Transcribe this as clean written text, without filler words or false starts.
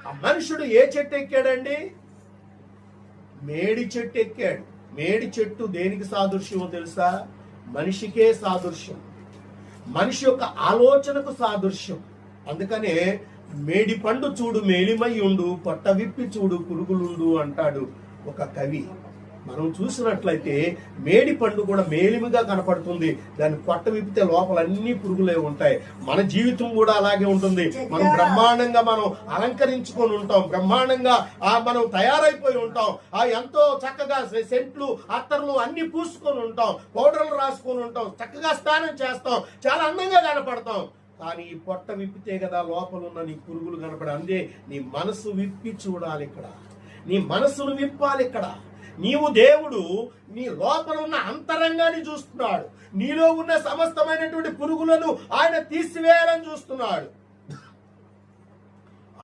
ఆ మనుషుడు ఏ చెట్టు ఎక్కాడండి? మేడి చెట్టు ఎక్కాడు. మేడి చెట్టు దేనికి సాదృశ్యమో తెలుసా? మనిషికే సాదృశ్యం, మనిషి యొక్క ఆలోచనకు సాదృశ్యం. అందుకనే మేడి పండు చూడు మేలిమై ఉండు, పొట్ట విప్పి చూడు పురుగులుండు అంటాడు ఒక కవి. మనం చూసినట్లయితే మేడి పండు కూడా మేలిమిగా కనపడుతుంది, దాన్ని పొట్ట విప్పితే లోపల అన్ని పురుగులే ఉంటాయి. మన జీవితం కూడా అలాగే ఉంటుంది. మనం బ్రహ్మాండంగా మనం అలంకరించుకొని ఉంటాం, బ్రహ్మాండంగా మనం తయారైపోయి ఉంటాం, ఎంతో చక్కగా సెంట్లు అత్తర్లు అన్ని పూసుకొని ఉంటాం, పౌడర్లు రాసుకొని ఉంటాం, చక్కగా స్నానం చేస్తాం, చాలా అందంగా కనపడతాం. కానీ ఈ పొట్ట విప్పితే కదా లోపల ఉన్న నీ పురుగులు కనపడే. అందే నీ మనసు విప్పి చూడాలి. ఇక్కడ నీ మనసును విప్పాలి. ఇక్కడ నీవు దేవుడు నీ లోపల ఉన్న అంతరంగాన్ని చూస్తున్నాడు, నీలో ఉన్న సమస్తమైనటువంటి పురుగులను ఆయన తీసివేయాలని చూస్తున్నాడు.